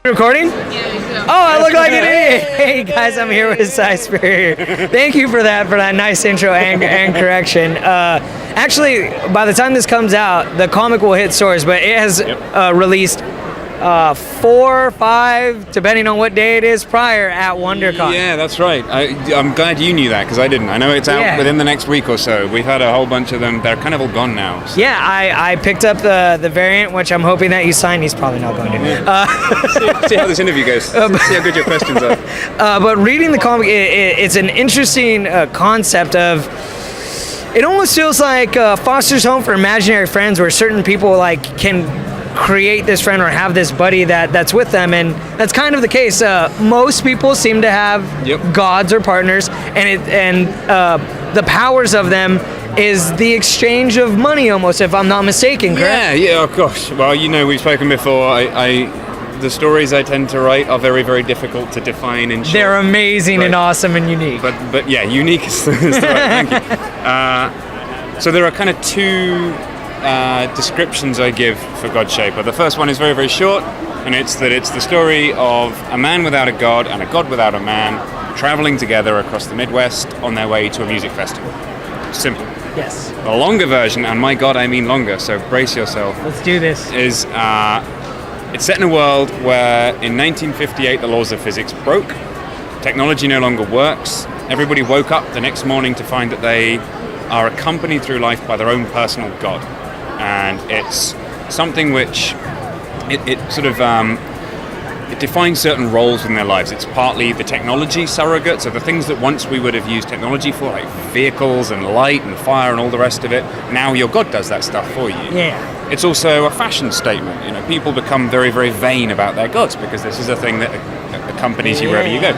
Recording? Oh, I look like an idiot. Hey guys, I'm here with Si Spurrier. Thank you for that nice intro and correction. Actually, by the time this comes out, the comic will hit stores, but it has released 4 or 5, depending on what day it is, prior at Wondercon. Yeah, that's right. I'm glad you knew that, because I didn't. I know it's out within the next week or so. We've had a whole bunch of them. They're kind of all gone now. So. Yeah, I picked up the variant, which I'm hoping that you sign. He's probably not going to. See how this interview goes. See how good your questions are. But reading the comic, it's an interesting concept of... It almost feels like Foster's Home for Imaginary Friends, where certain people can create this friend or have this buddy that's with them, and that's kind of the case. Most people seem to have gods or partners, and the powers of them is the exchange of money, almost, if I'm not mistaken, correct? Yeah, oh gosh. Well, we've spoken before. The stories I tend to write are very, very difficult to define in short. They're amazing and awesome and unique. But yeah, unique is the right. Thank you. So there are kind of 2 descriptions I give for Godshaper. The first one is very, very short, and it's the story of a man without a god and a god without a man traveling together across the Midwest on their way to a music festival. Simple. Yes. The longer version, and my god, I mean longer, so brace yourself. Let's do this. Is it's set in a world where in 1958 the laws of physics broke. Technology no longer works. Everybody woke up the next morning to find that they are accompanied through life by their own personal god. And it's something which it defines certain roles in their lives. It's partly the technology surrogate, so the things that once we would have used technology for, like vehicles and light and fire and all the rest of it, now your god does that stuff for you. Yeah. It's also a fashion statement. People become very, very vain about their gods because this is a thing that accompanies you wherever you go.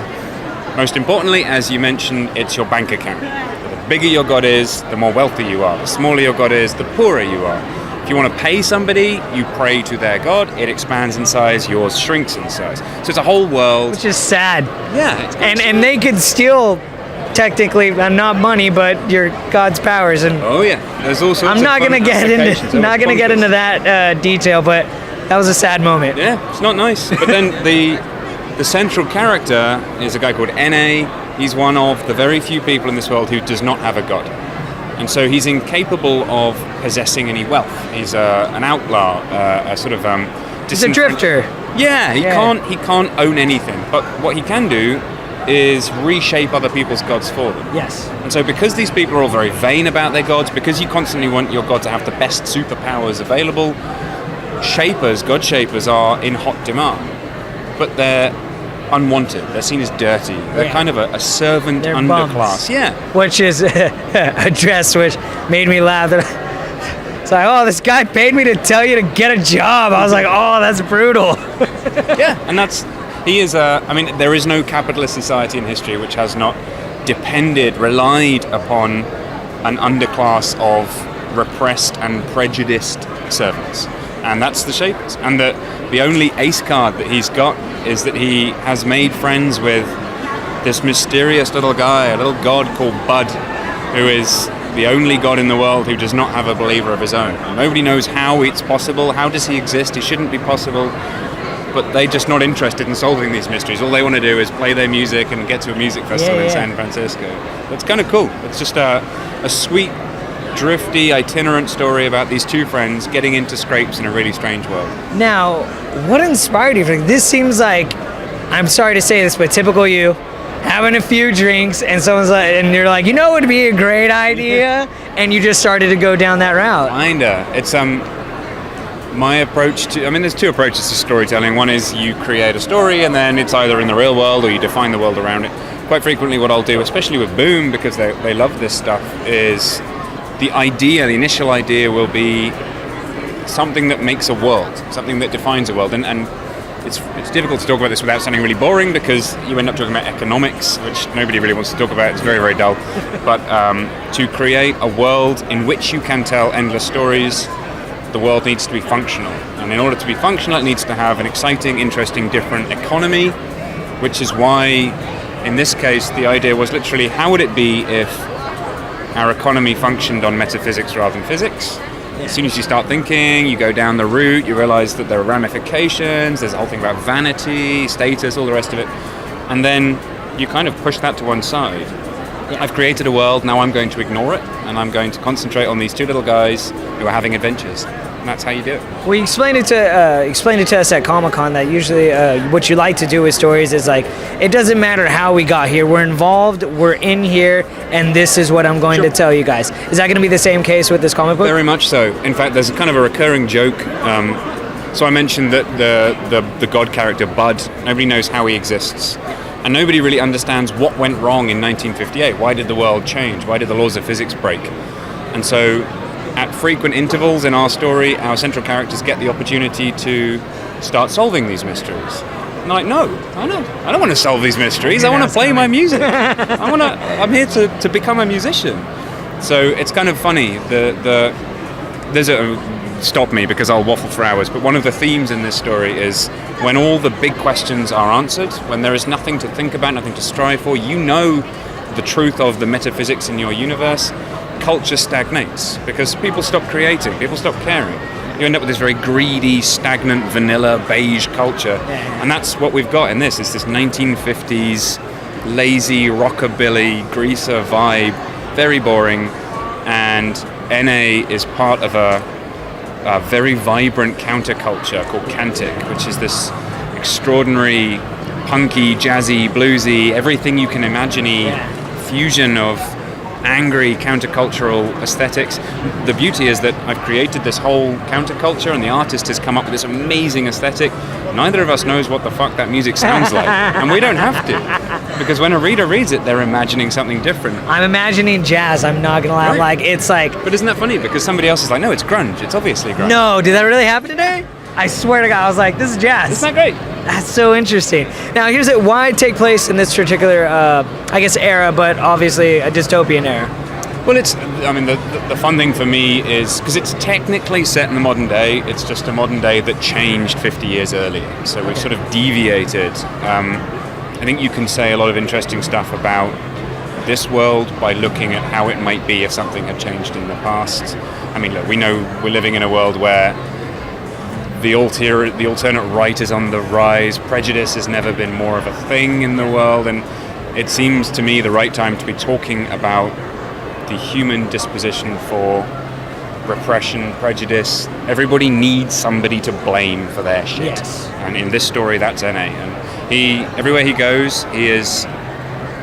Most importantly, as you mentioned, it's your bank account. The bigger your god is, the more wealthy you are. The smaller your god is, the poorer you are. If you want to pay somebody, you pray to their god, it expands in size, yours shrinks in size. So it's a whole world. Which is sad. Yeah. And they could steal, technically, not money, but your god's powers. And oh yeah, there's all sorts I'm not of going to get into that detail, but that was a sad moment. Yeah, it's not nice. But then the central character is a guy called N.A. He's one of the very few people in this world who does not have a god. And so he's incapable of possessing any wealth. He's an outlaw, a sort of he's a drifter. Yeah, he can't own anything. But what he can do is reshape other people's gods for them. Yes. And so because these people are all very vain about their gods, because you constantly want your god to have the best superpowers available, god shapers are in hot demand. But they're unwanted. They're seen as dirty. They're kind of a servant underclass. Bums. Yeah. Which is a dress which made me laugh. It's like, oh, this guy paid me to tell you to get a job. I was like, oh, that's brutal. Yeah, and there is no capitalist society in history which has not relied upon an underclass of repressed and prejudiced servants. And that's the Shapers. And the only ace card that he's got is that he has made friends with this mysterious little guy, a little god called Bud, who is the only god in the world who does not have a believer of his own. Nobody knows how it's possible. How does he exist? He shouldn't be possible. But they're just not interested in solving these mysteries. All they want to do is play their music and get to a music festival in San Francisco. That's kind of cool. It's just a sweet, drifty, itinerant story about these 2 friends getting into scrapes in a really strange world. Now, what inspired you? This seems like, I'm sorry to say this, but typical you, having a few drinks, and someone's like, and you're like, it would be a great idea, and you just started to go down that route. Kinda. It's my approach to, there's 2 approaches to storytelling. One is you create a story, and then it's either in the real world or you define the world around it. Quite frequently what I'll do, especially with Boom, because they love this stuff, is the initial idea will be something that makes a world, something that defines a world. And it's difficult to talk about this without sounding really boring, because you end up talking about economics, which nobody really wants to talk about. It's very, very dull. But to create a world in which you can tell endless stories, the world needs to be functional. And in order to be functional, it needs to have an exciting, interesting, different economy, which is why, in this case, the idea was literally, how would it be if our economy functioned on metaphysics rather than physics? As soon as you start thinking, you go down the route, you realize that there are ramifications, there's a whole thing about vanity, status, all the rest of it. And then you kind of push that to one side. Yeah. I've created a world, now I'm going to ignore it, and I'm going to concentrate on these two little guys who are having adventures. And that's how you do it. Well, you explained it to us at Comic-Con that usually what you like to do with stories is like, it doesn't matter how we got here. We're involved, we're in here, and this is what I'm going to tell you guys. Is that going to be the same case with this comic book? Very much so. In fact, there's kind of a recurring joke. So I mentioned that the God character, Bud, nobody knows how he exists. And nobody really understands what went wrong in 1958. Why did the world change? Why did the laws of physics break? And so at frequent intervals in our story, our central characters get the opportunity to start solving these mysteries. And they're like, no, I don't want to solve these mysteries. I want to play my music. I'm here to become a musician. So it's kind of funny. Stop me because I'll waffle for hours, but one of the themes in this story is when all the big questions are answered, when there is nothing to think about, nothing to strive for, you know the truth of the metaphysics in your universe, culture stagnates because people stop creating, people stop caring. You end up with this very greedy, stagnant, vanilla, beige culture, and that's what we've got in this. It's this 1950s lazy rockabilly greaser vibe, very boring, and NA is part of a very vibrant counterculture called Cantic, which is this extraordinary punky, jazzy, bluesy, everything you can imagine-y fusion of angry countercultural aesthetics. The beauty is that I've created this whole counterculture and the artist has come up with this amazing aesthetic. Neither of us knows what the fuck that music sounds like, and we don't have to, because when a reader reads it, they're imagining something different. I'm imagining jazz, I'm not gonna lie. Right. Like, it's like... But isn't that funny? Because somebody else is like, no, it's grunge. It's obviously grunge. No, did that really happen today? I swear to God, I was like, this is jazz. Isn't that great? That's so interesting. Now, here's it. Why take place in this particular, I guess, era, but obviously a dystopian era? Well, the fun thing for me is, because it's technically set in the modern day, it's just a modern day that changed 50 years earlier. So we've sort of deviated. I think you can say a lot of interesting stuff about this world by looking at how it might be if something had changed in the past. I mean, look, we know we're living in a world where the alternate right is on the rise. Prejudice has never been more of a thing in the world, and it seems to me the right time to be talking about the human disposition for repression, prejudice. Everybody needs somebody to blame for their shit. Yes. And in this story, that's NA. And everywhere he goes, he is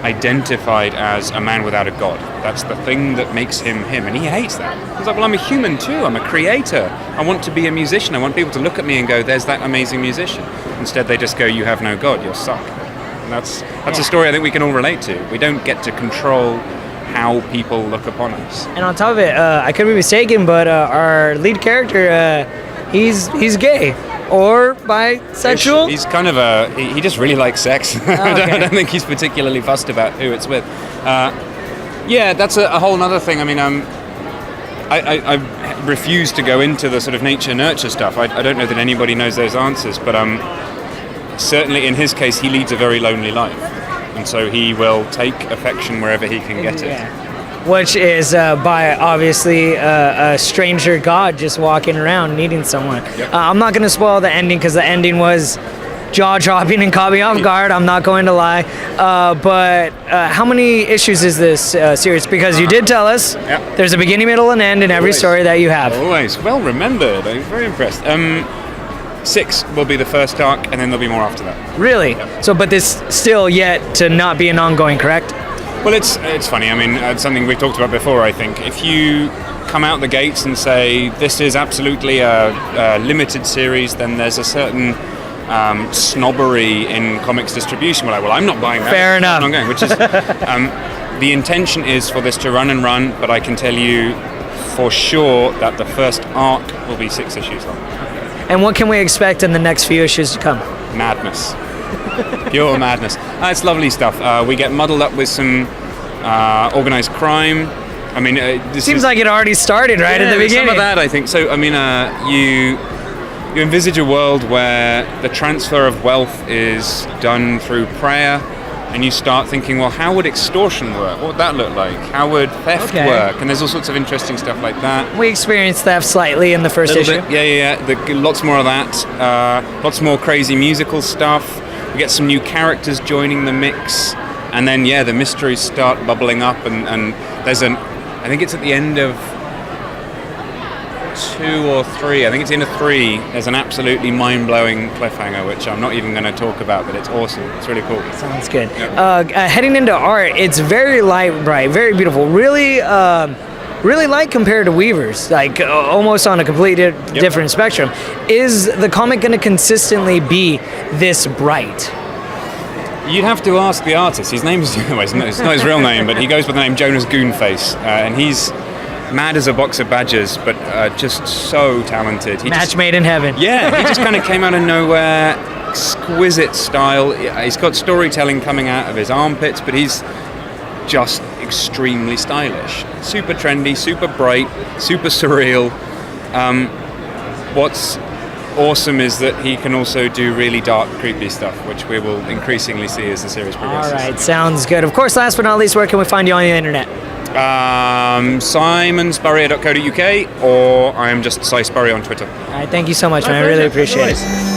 identified as a man without a god. That's the thing that makes him him, and he hates that. He's like, well, I'm a human too, I'm a creator. I want to be a musician. I want people to look at me and go, there's that amazing musician. Instead, they just go, you have no god, you're suck. And that's a story I think we can all relate to. We don't get to control how people look upon us. And on top of it, I could be mistaken, but our lead character, he's gay or bisexual. He's kind of he just really likes sex. I don't think he's particularly fussed about who it's with. That's a whole other thing. I mean, I refuse to go into the sort of nature-nurture stuff. I don't know that anybody knows those answers, but certainly in his case, he leads a very lonely life. And so he will take affection wherever he can get it. Which is by obviously a stranger god just walking around needing someone. Yep. I'm not going to spoil the ending because the ending was jaw-dropping and caught me off guard. I'm not going to lie. But how many issues is this series? Because you did tell us there's a beginning, middle, and end in every story that you have. Always. Well remembered. I'm very impressed. 6 will be the first arc, and then there'll be more after that. Really? Yep. So, but this still yet to not be an ongoing, correct? Well, it's funny. I mean, it's something we've talked about before, I think. If you come out the gates and say, this is absolutely a limited series, then there's a certain snobbery in comics distribution. We're like, well, I'm not buying that. Fair enough. I'm not going, which is, the intention is for this to run and run, but I can tell you for sure that the first arc will be 6 issues long. And what can we expect in the next few issues to come? Madness. Pure madness. It's lovely stuff. We get muddled up with some organized crime. I mean, seems like it already started at the beginning. Some of that, I think. So, I mean, you envisage a world where the transfer of wealth is done through prayer, and you start thinking, well, how would extortion work? What would that look like? How would theft work? And there's all sorts of interesting stuff like that. We experienced theft slightly in the first issue. Lots more of that. Lots more crazy musical stuff. We get some new characters joining the mix, and then the mysteries start bubbling up, and there's I think it's at the end of 2 or 3. I think it's in a 3. There's an absolutely mind-blowing cliffhanger, which I'm not even going to talk about, but it's awesome. It's really cool. Sounds good. Heading into art, it's very light, bright, very beautiful. Really, really light compared to Weaver's, like almost on a completely different spectrum. Is the comic going to consistently be this bright? You'd have to ask the artist. His name's it's not his real name, but he goes by the name Jonas Goonface, and he's mad as a box of badgers, but just so talented. Match made in heaven. Yeah, he just kind of came out of nowhere. Exquisite style. He's got storytelling coming out of his armpits, but he's just extremely stylish. Super trendy, super bright, super surreal. What's awesome is that he can also do really dark, creepy stuff, which we will increasingly see as the series progresses. All right, sounds good. Of course, last but not least, where can we find you on the internet? SimonSpurrier.co.uk, or I am just Si Spurrier on Twitter. All right, thank you so much, man. I really appreciate it.